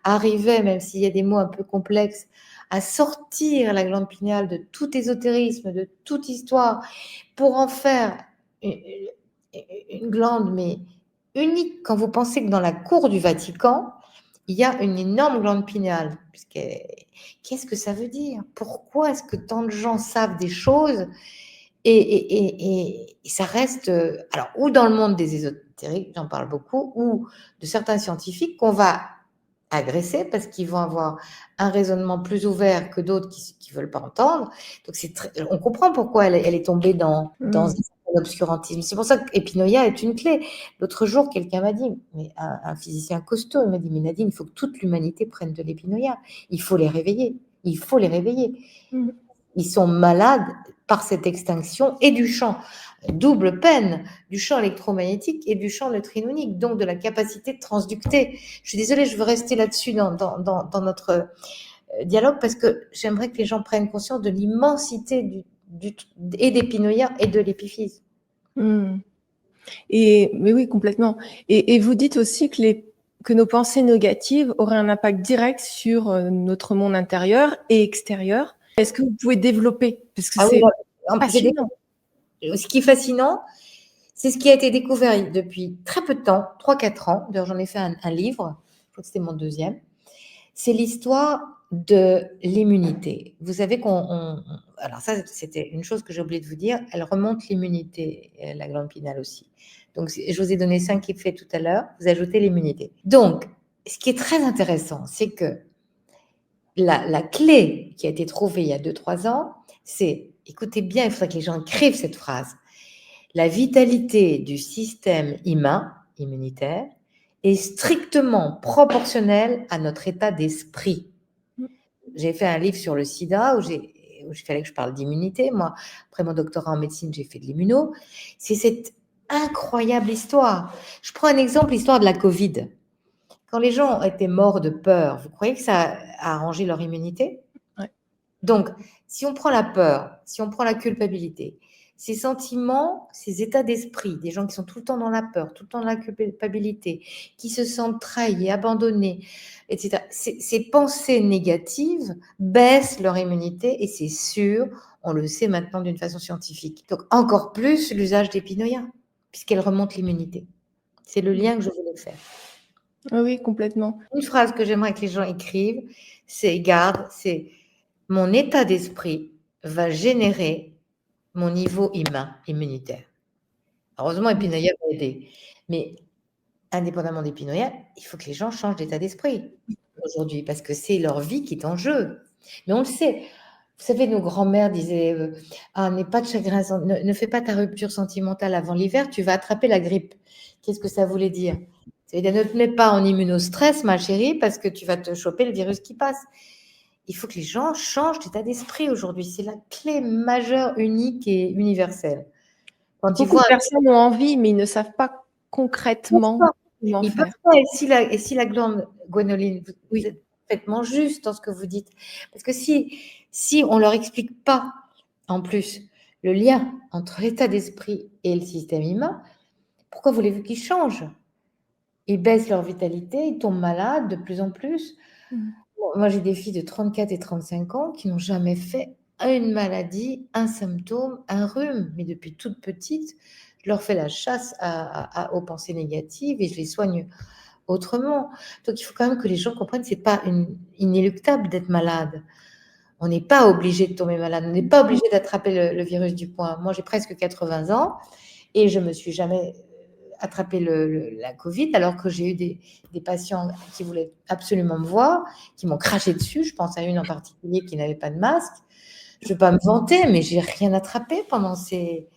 arrivait, même s'il y a des mots un peu complexes, à sortir la glande pinéale de tout ésotérisme, de toute histoire, pour en faire une glande, mais unique, quand vous pensez que dans la cour du Vatican, il y a une énorme glande pinéale. Qu'est-ce que ça veut dire? Pourquoi est-ce que tant de gens savent des choses et ça reste, alors, ou dans le monde des ésotériques, j'en parle beaucoup, ou de certains scientifiques qu'on va agresser parce qu'ils vont avoir un raisonnement plus ouvert que d'autres qui ne veulent pas entendre. Donc, on comprend pourquoi elle est tombée dans un certain obscurantisme. C'est pour ça qu'Epinoia est une clé. L'autre jour, quelqu'un m'a dit, mais un physicien costaud, il m'a dit, mais Nadine, il faut que toute l'humanité prenne de l'Epinoia. Il faut les réveiller. Il faut les réveiller. Ils sont malades par cette extinction et du champ, double peine, du champ électromagnétique et du champ neutrinique, donc de la capacité de transducter. Je suis désolée, je veux rester là-dessus dans notre dialogue parce que j'aimerais que les gens prennent conscience de l'immensité et d'Epinoia et de l'épiphyse. Mais oui, complètement. Et vous dites aussi que nos pensées négatives auraient un impact direct sur notre monde intérieur et extérieur. Est-ce que vous pouvez développer? Parce que c'est fascinant. Ce qui est fascinant, c'est ce qui a été découvert depuis très peu de temps, 3-4 ans. D'ailleurs, j'en ai fait un livre, je crois que c'était mon deuxième. C'est l'histoire de l'immunité. Vous savez alors ça, c'était une chose que j'ai oublié de vous dire, elle remonte l'immunité, la glande pinéale aussi. Donc, je vous ai donné 5 effets tout à l'heure, vous ajoutez l'immunité. Donc, ce qui est très intéressant, c'est que la clé qui a été trouvée il y a 2-3 ans, c'est, écoutez bien, il faudrait que les gens écrivent cette phrase, la vitalité du système immunitaire, est strictement proportionnelle à notre état d'esprit. J'ai fait un livre sur le sida où il fallait que je parle d'immunité. Moi, après mon doctorat en médecine, j'ai fait de l'immuno. C'est cette incroyable histoire. Je prends un exemple, l'histoire de la Covid. Quand les gens étaient morts de peur, vous croyez que ça a arrangé leur immunité? Ouais. Donc, si on prend la peur, si on prend la culpabilité, ces sentiments, ces états d'esprit, des gens qui sont tout le temps dans la peur, tout le temps dans la culpabilité, qui se sentent trahis, abandonnés, etc. Ces pensées négatives baissent leur immunité et c'est sûr, on le sait maintenant d'une façon scientifique. Donc, encore plus l'usage d'Epinoia, puisqu'elle remonte l'immunité. C'est le lien que je voulais faire. Oui, complètement. Une phrase que j'aimerais que les gens écrivent, c'est mon état d'esprit va générer mon niveau immunitaire. Heureusement, Epinoia va aider. Mais indépendamment d'Epinoia, il faut que les gens changent d'état d'esprit aujourd'hui parce que c'est leur vie qui est en jeu. Mais on le sait. Vous savez, nos grands-mères disaient n'aie pas de chagrin, ne fais pas ta rupture sentimentale avant l'hiver, tu vas attraper la grippe. Qu'est-ce que ça voulait dire? Ça veut dire ne te mets pas en immunostress, ma chérie, parce que tu vas te choper le virus qui passe. Il faut que les gens changent d'état d'esprit aujourd'hui. C'est la clé majeure, unique et universelle. Beaucoup de personnes ont envie, mais ils ne savent pas concrètement comment ils faire. peuvent pas. Et si la glande, Gwénoline, vous êtes parfaitement juste dans ce que vous dites. Parce que si on leur explique pas, en plus, le lien entre l'état d'esprit et le système humain, pourquoi voulez-vous qu'ils changent? Ils baissent leur vitalité, ils tombent malades de plus en plus. Moi, j'ai des filles de 34 et 35 ans qui n'ont jamais fait une maladie, un symptôme, un rhume. Mais depuis toute petite, je leur fais la chasse aux pensées négatives et je les soigne autrement. Donc, il faut quand même que les gens comprennent que ce n'est pas inéluctable d'être malade. On n'est pas obligé de tomber malade. On n'est pas obligé d'attraper le virus du poing. Moi, j'ai presque 80 ans et je ne me suis jamais attrapé la Covid, alors que j'ai eu des patients qui voulaient absolument me voir, qui m'ont craché dessus. Je pense à une en particulier qui n'avait pas de masque. Je ne veux pas me vanter, mais j'ai rien attrapé pendant ces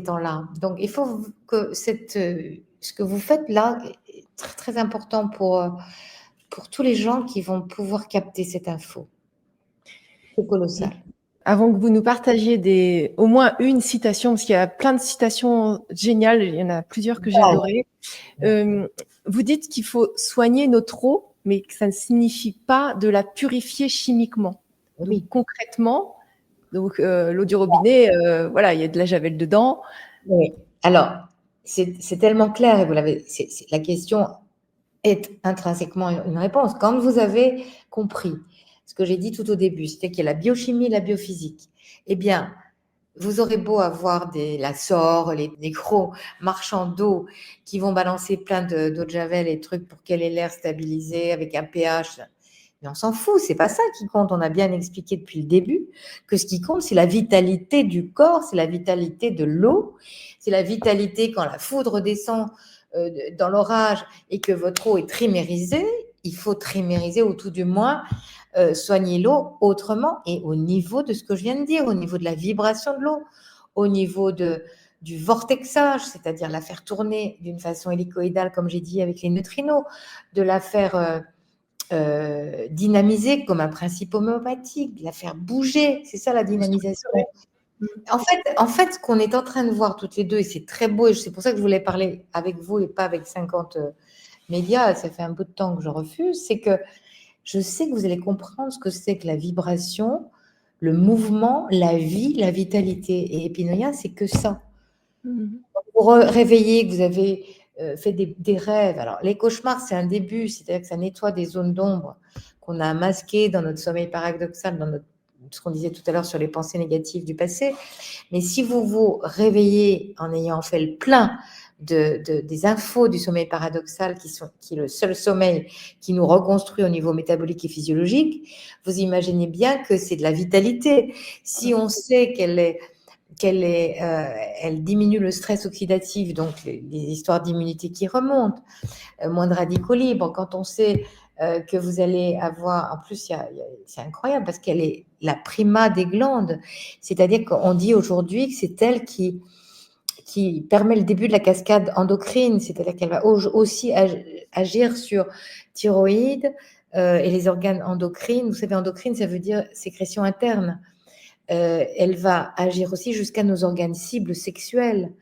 temps-là. Donc, il faut que ce que vous faites là est très, très important pour tous les gens qui vont pouvoir capter cette info. C'est colossal. Avant que vous nous partagiez au moins une citation, parce qu'il y a plein de citations géniales, il y en a plusieurs que j'ai adorées. Vous dites qu'il faut soigner notre eau, mais que ça ne signifie pas de la purifier chimiquement. Oui. Donc, concrètement, l'eau du robinet, voilà, il y a de la javel dedans. Oui. Alors, c'est tellement clair, et vous l'avez. La question est intrinsèquement une réponse. Quand vous avez compris ce que j'ai dit tout au début, c'était qu'il y a la biochimie et la biophysique, eh bien, vous aurez beau avoir la SOR, les gros marchands d'eau qui vont balancer plein d'eau de javel et trucs pour qu'elle ait l'air stabilisé avec un pH. Mais on s'en fout, c'est pas ça qui compte. On a bien expliqué depuis le début que ce qui compte, c'est la vitalité du corps, c'est la vitalité de l'eau, c'est la vitalité quand la foudre descend dans l'orage et que votre eau est trimérisée. Il faut trimériser, ou tout du moins soigner l'eau autrement et au niveau de ce que je viens de dire, au niveau de la vibration de l'eau, au niveau du vortexage, c'est-à-dire la faire tourner d'une façon hélicoïdale, comme j'ai dit avec les neutrinos, de la faire dynamiser comme un principe homéopathique, de la faire bouger, c'est ça la dynamisation. En fait, ce qu'on est en train de voir toutes les deux, et c'est très beau, et c'est pour ça que je voulais parler avec vous et pas avec 50 médias, ça fait un bout de temps que je refuse, c'est que je sais que vous allez comprendre ce que c'est que la vibration, le mouvement, la vie, la vitalité. Et Epinoïa, c'est que ça. Pour réveiller, que vous avez fait des rêves. Alors, les cauchemars, c'est un début, c'est-à-dire que ça nettoie des zones d'ombre qu'on a masquées dans notre sommeil paradoxal, dans ce qu'on disait tout à l'heure sur les pensées négatives du passé. Mais si vous vous réveillez en ayant fait le plein des infos du sommeil paradoxal, qui est le seul sommeil qui nous reconstruit au niveau métabolique et physiologique, vous imaginez bien que c'est de la vitalité. Si on sait elle diminue le stress oxydatif, donc les histoires d'immunité qui remontent, moins de radicaux libres, quand on sait que vous allez avoir, en plus, c'est incroyable parce qu'elle est la prima des glandes, c'est-à-dire qu'on dit aujourd'hui que c'est elle qui permet le début de la cascade endocrine, c'est-à-dire qu'elle va aussi agir sur thyroïde et les organes endocrines. Vous savez, endocrine, ça veut dire sécrétion interne. Elle va agir aussi jusqu'à nos organes cibles sexuels.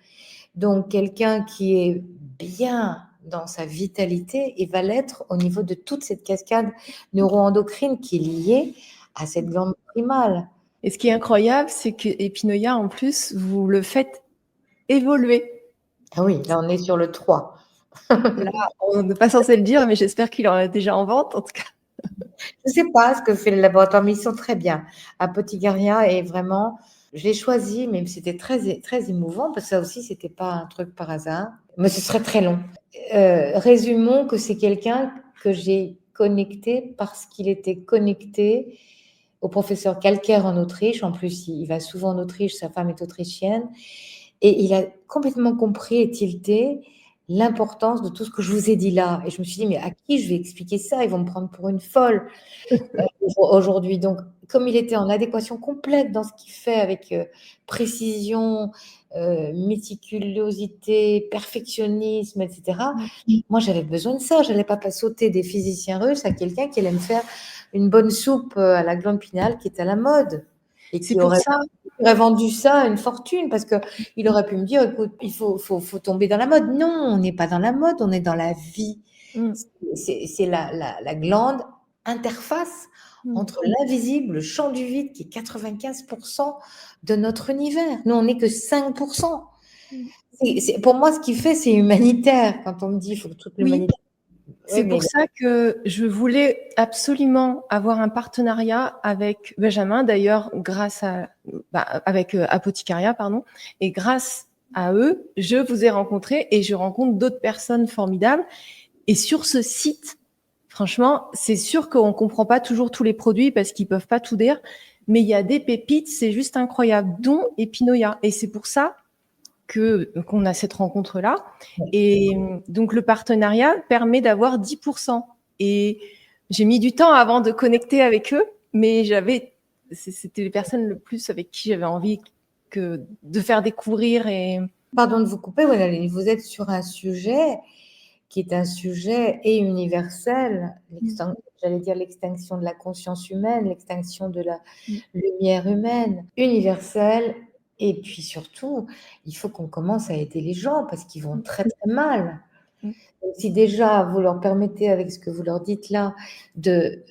Donc, quelqu'un qui est bien dans sa vitalité et va l'être au niveau de toute cette cascade neuro-endocrine qui est liée à cette glande primale. Et ce qui est incroyable, c'est que Epinoïa, en plus, vous le faites évoluer. Ah oui, là, on est sur le 3. Là, on n'est pas censé le dire, mais j'espère qu'il en est déjà en vente, en tout cas. Je ne sais pas ce que fait le laboratoire, mais ils sont très bien. Apoticaria est vraiment, je l'ai choisi, mais c'était très, très émouvant, parce que ça aussi, c'était pas un truc par hasard. Mais ce serait très long. Résumons que c'est quelqu'un que j'ai connecté parce qu'il était connecté au professeur Calker en Autriche. En plus, il va souvent en Autriche, sa femme est autrichienne. Et il a complètement compris et tilté l'importance de tout ce que je vous ai dit là. Et je me suis dit, mais à qui je vais expliquer ça? Ils vont me prendre pour une folle aujourd'hui. Donc, comme il était en adéquation complète dans ce qu'il fait avec précision, méticulosité, perfectionnisme, etc., moi, j'avais besoin de ça. Je n'allais pas sauter des physiciens russes à quelqu'un qui allait me faire une bonne soupe à la glande pinale qui est à la mode. Et qui aurait vendu ça à une fortune, parce qu'il aurait pu me dire, écoute, il faut tomber dans la mode. Non, on n'est pas dans la mode, on est dans la vie. C'est la glande interface entre l'invisible, le champ du vide, qui est 95% de notre univers. Nous, on n'est que 5%. Pour moi, ce qu'il fait, c'est humanitaire. Quand on me dit, il faut que toute l'humanité... C'est pour ça que je voulais absolument avoir un partenariat avec Benjamin, d'ailleurs, avec Apoticaria, pardon, et grâce à eux, je vous ai rencontré et je rencontre d'autres personnes formidables. Et sur ce site, franchement, c'est sûr qu'on comprend pas toujours tous les produits parce qu'ils peuvent pas tout dire, mais il y a des pépites, c'est juste incroyable, dont Epinoïa. Et c'est pour ça qu'on a cette rencontre-là. Et donc, le partenariat permet d'avoir 10%. Et j'ai mis du temps avant de connecter avec eux, mais c'était les personnes le plus avec qui j'avais envie de faire découvrir et Pardon de vous couper, Gwendoline, vous êtes sur un sujet qui est un sujet et universel, j'allais dire l'extinction de la conscience humaine, l'extinction de la lumière humaine, universelle. Et puis surtout, il faut qu'on commence à aider les gens parce qu'ils vont très très mal. Donc, si déjà vous leur permettez, avec ce que vous leur dites là, de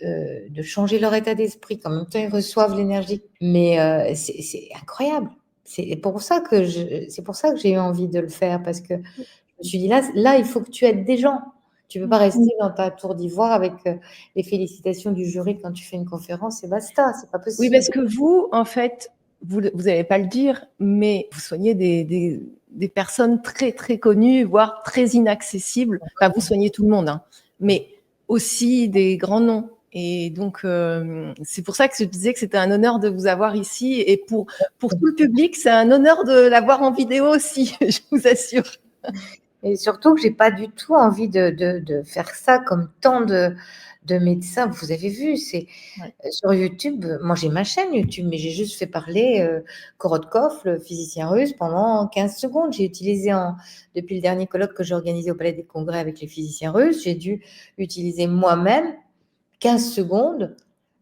changer leur état d'esprit, qu'en même temps ils reçoivent l'énergie, mais c'est incroyable. C'est pour ça que j'ai eu envie de le faire, parce que je me suis dit, là, il faut que tu aides des gens. Tu ne peux pas rester dans ta tour d'ivoire avec les félicitations du jury quand tu fais une conférence et basta, c'est pas Oui, possible. parce que vous, en fait, vous n'allez pas le dire, mais vous soignez des personnes très, très connues, voire très inaccessibles. Enfin, vous soignez tout le monde, hein, mais aussi des grands noms. Et donc, c'est pour ça que je disais que c'était un honneur de vous avoir ici. Et pour tout le public, c'est un honneur de l'avoir en vidéo aussi, je vous assure. Et surtout que j'ai pas du tout envie de faire ça comme tant de médecins. Vous avez vu, c'est sur YouTube. Moi, j'ai ma chaîne YouTube, mais j'ai juste fait parler Korotkov, le physicien russe, pendant 15 secondes. J'ai utilisé depuis le dernier colloque que j'ai organisé au Palais des Congrès avec les physiciens russes, j'ai dû utiliser moi-même 15 secondes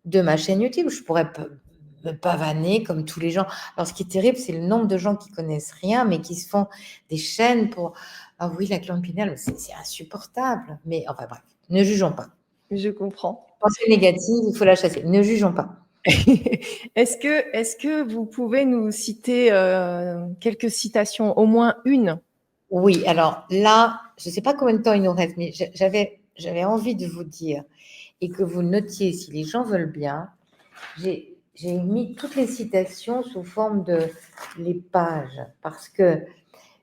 de ma chaîne YouTube. Je pourrais me pavaner comme tous les gens. Alors, ce qui est terrible, c'est le nombre de gens qui connaissent rien, mais qui se font des chaînes pour... Ah oui, la glande pinéale, c'est insupportable. Mais enfin bref, ne jugeons pas. Je comprends. Pensée négative, il faut la chasser. Ne jugeons pas. Est-ce que vous pouvez nous citer quelques citations, au moins une? Oui, alors là, je ne sais pas combien de temps il nous reste, mais j'avais envie de vous dire, et que vous notiez, si les gens veulent bien, j'ai mis toutes les citations sous forme de les pages, parce que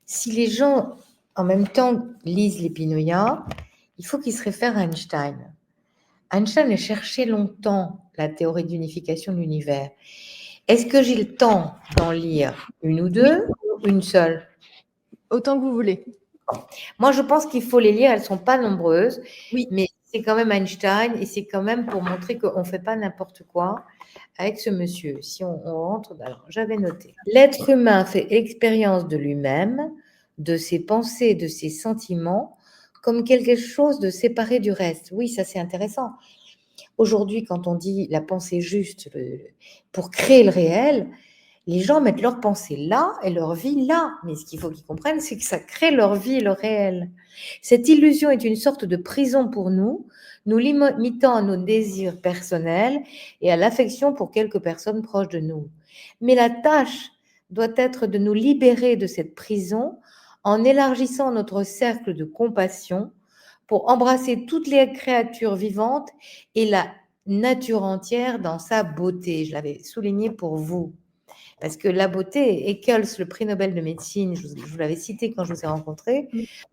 si les gens, en même temps, lisent l'Épinoïa, il faut qu'ils se réfèrent à Einstein. Einstein a cherché longtemps la théorie d'unification de l'univers. Est-ce que j'ai le temps d'en lire une ou deux, ou une seule? Autant que vous voulez. Moi, je pense qu'il faut les lire, elles ne sont pas nombreuses, Oui. mais c'est quand même Einstein, et c'est quand même pour montrer qu'on ne fait pas n'importe quoi avec ce monsieur. Si on rentre, alors j'avais noté. L'être humain fait expérience de lui-même, de ses pensées, de ses sentiments, comme quelque chose de séparé du reste. Oui, ça c'est intéressant. Aujourd'hui, quand on dit la pensée juste pour créer le réel, les gens mettent leur pensée là et leur vie là. Mais ce qu'il faut qu'ils comprennent, c'est que ça crée leur vie et le réel. Cette illusion est une sorte de prison pour nous, nous limitant à nos désirs personnels et à l'affection pour quelques personnes proches de nous. Mais la tâche doit être de nous libérer de cette prison en élargissant notre cercle de compassion pour embrasser toutes les créatures vivantes et la nature entière dans sa beauté. Je l'avais souligné pour vous. Parce que la beauté, Eccles, le prix Nobel de médecine, je vous l'avais cité quand je vous ai rencontré,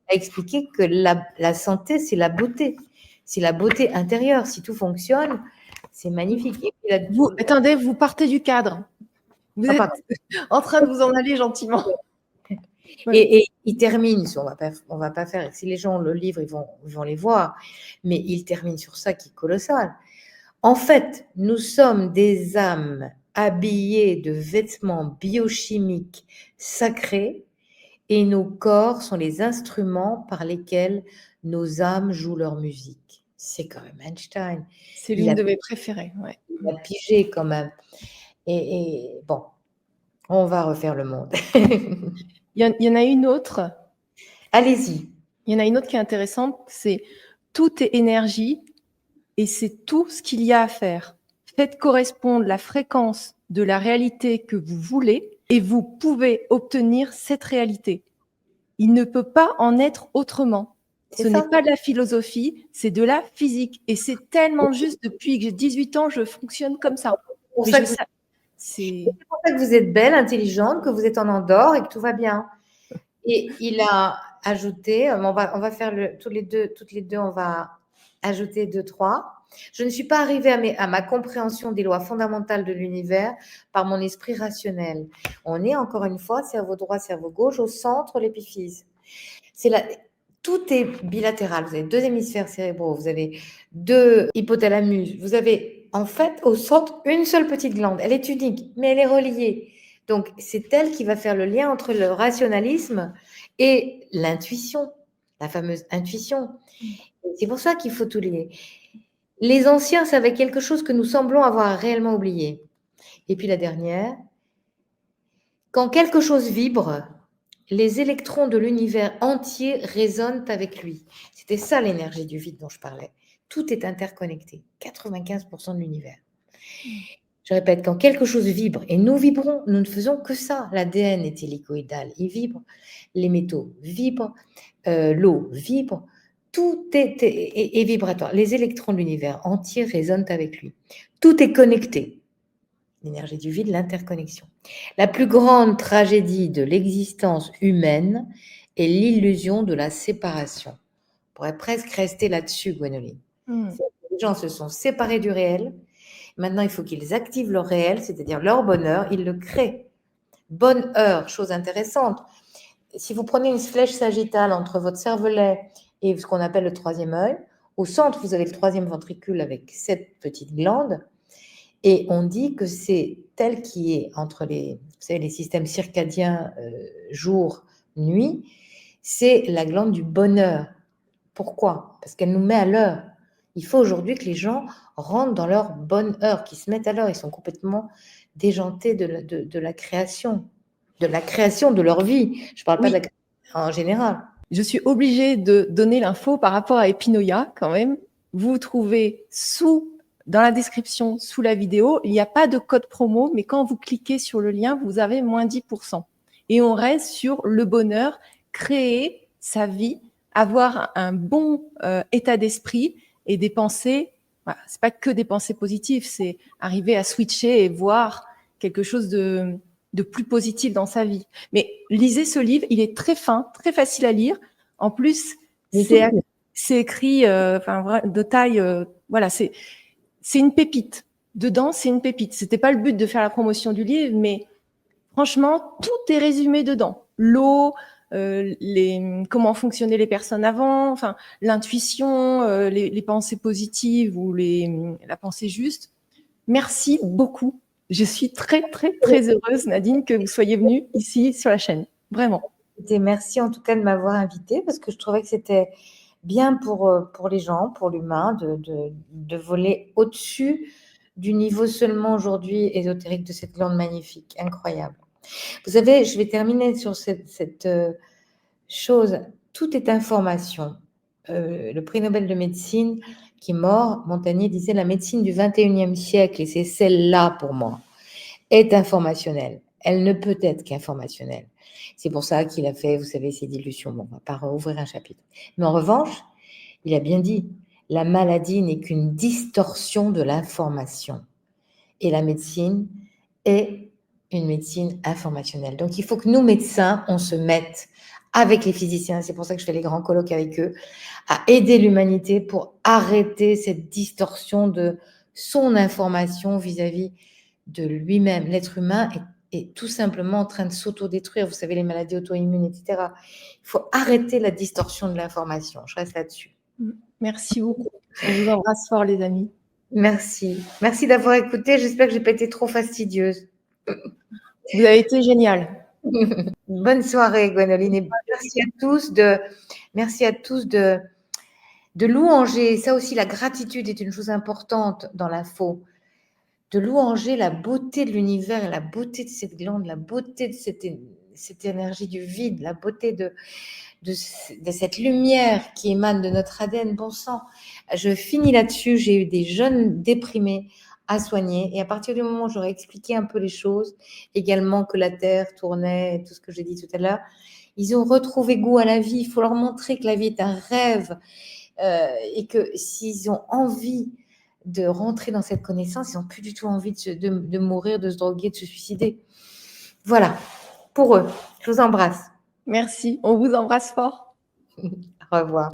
a expliqué que la santé, c'est la beauté. C'est la beauté intérieure. Si tout fonctionne, c'est magnifique. Et puis Attendez, vous partez du cadre. Vous êtes en train de vous en aller gentiment. Et il termine, on va pas faire, si les gens ont le livre, ils vont les voir, mais il termine sur ça qui est colossal. En fait, nous sommes des âmes habillées de vêtements biochimiques sacrés et nos corps sont les instruments par lesquels nos âmes jouent leur musique. C'est quand même Einstein. C'est l'une de mes préférées. Ouais. Il a pigé quand même. Et bon, on va refaire le monde. Il y en a une autre. Allez-y. Il y en a une autre qui est intéressante, c'est tout est énergie et c'est tout ce qu'il y a à faire. Faites correspondre la fréquence de la réalité que vous voulez et vous pouvez obtenir cette réalité. Il ne peut pas en être autrement. Ce n'est pas de la philosophie, c'est de la physique. Et c'est tellement juste, depuis que j'ai 18 ans, je fonctionne comme ça. C'est pour ça que vous êtes belle, intelligente, que vous êtes en Andorre et que tout va bien. Et il a ajouté, on va faire toutes les deux, on va ajouter 2, 3. Je ne suis pas arrivée à ma compréhension des lois fondamentales de l'univers par mon esprit rationnel. On est encore une fois, cerveau droit, cerveau gauche, au centre, l'épiphyse. Tout est bilatéral. Vous avez 2 hémisphères cérébraux, vous avez 2 hypothalamus, vous avez en fait au centre une seule petite glande. Elle est unique, mais elle est reliée Donc, c'est elle qui va faire le lien entre le rationalisme et l'intuition, la fameuse intuition. C'est pour ça qu'il faut tout lier. Les anciens savaient quelque chose que nous semblons avoir réellement oublié. Et puis la dernière, quand quelque chose vibre, les électrons de l'univers entier résonnent avec lui. C'était ça l'énergie du vide dont je parlais. Tout est interconnecté, 95% de l'univers. Je répète, quand quelque chose vibre, et nous vibrons, nous ne faisons que ça. L'ADN est hélicoïdal, il vibre, les métaux vibrent, l'eau vibre, tout est vibratoire. Les électrons de l'univers entier résonnent avec lui. Tout est connecté. L'énergie du vide, l'interconnexion. La plus grande tragédie de l'existence humaine est l'illusion de la séparation. On pourrait presque rester là-dessus, Gwénoline. Les gens se sont séparés du réel. Maintenant, il faut qu'ils activent leur réel, c'est-à-dire leur bonheur. Ils le créent. Bonne heure, chose intéressante. Si vous prenez une flèche sagittale entre votre cervelet et ce qu'on appelle le troisième œil, au centre, vous avez le troisième ventricule avec 7 petites glandes. Et on dit que c'est tel qui est entre les, vous savez, les systèmes circadiens jour, nuit, c'est la glande du bonheur. Pourquoi? Parce qu'elle nous met à l'heure. Il faut aujourd'hui que les gens rentrent dans leur bonne heure, qu'ils se mettent à l'heure. Ils sont complètement déjantés de la création, de leur vie. Je ne parle pas de la création en général. Je suis obligée de donner l'info par rapport à Epinoia quand même. Vous trouvez dans la description, sous la vidéo, il n'y a pas de code promo, mais quand vous cliquez sur le lien, vous avez moins 10%. Et on reste sur le bonheur, créer sa vie, avoir un bon état d'esprit et des pensées. Voilà, c'est pas que des pensées positives, c'est arriver à switcher et voir quelque chose de plus positif dans sa vie. Mais lisez ce livre, il est très fin, très facile à lire. En plus, c'est écrit de taille, voilà, c'est une pépite. Dedans, c'est une pépite. C'était pas le but de faire la promotion du livre, mais franchement, tout est résumé dedans. L'eau, comment fonctionnaient les personnes avant, enfin l'intuition, les pensées positives ou la pensée juste. Merci beaucoup. Je suis très, très, très heureuse, Nadine, que vous soyez venue ici sur la chaîne. Vraiment. Et merci en tout cas de m'avoir invitée parce que je trouvais que c'était bien pour les gens, pour l'humain, de voler au-dessus du niveau seulement aujourd'hui ésotérique de cette glande magnifique, incroyable. Vous savez, je vais terminer sur cette chose. Tout est information. Le prix Nobel de médecine qui est mort, Montagnier disait la médecine du 21e siècle, et c'est celle-là pour moi, est informationnelle. Elle ne peut être qu'informationnelle. C'est pour ça qu'il a fait, vous savez, ces dilutions. Bon, on va pas rouvrir un chapitre. Mais en revanche, il a bien dit, la maladie n'est qu'une distorsion de l'information. Et la médecine est une médecine informationnelle. Donc, il faut que nous, médecins, on se mette avec les physiciens, c'est pour ça que je fais les grands colloques avec eux, à aider l'humanité pour arrêter cette distorsion de son information vis-à-vis de lui-même. L'être humain est tout simplement en train de s'autodétruire. Vous savez, les maladies auto-immunes, etc. Il faut arrêter la distorsion de l'information. Je reste là-dessus. Merci beaucoup. On vous embrasse fort, les amis. Merci. Merci d'avoir écouté. J'espère que je n'ai pas été trop fastidieuse. Vous avez été génial. Bonne soirée, Gwénoline. Et merci à tous de louanger. Ça aussi, la gratitude est une chose importante dans l'info. De louanger la beauté de l'univers et la beauté de cette glande, la beauté de cette énergie du vide, la beauté de cette lumière qui émane de notre ADN. Bon sang, je finis là-dessus. J'ai eu des jeunes déprimés à soigner. Et à partir du moment où j'aurais expliqué un peu les choses, également que la Terre tournait, tout ce que j'ai dit tout à l'heure, ils ont retrouvé goût à la vie. Il faut leur montrer que la vie est un rêve et que s'ils ont envie de rentrer dans cette connaissance, ils n'ont plus du tout envie de mourir, de se droguer, de se suicider. Voilà, pour eux. Je vous embrasse. Merci, on vous embrasse fort. Au revoir.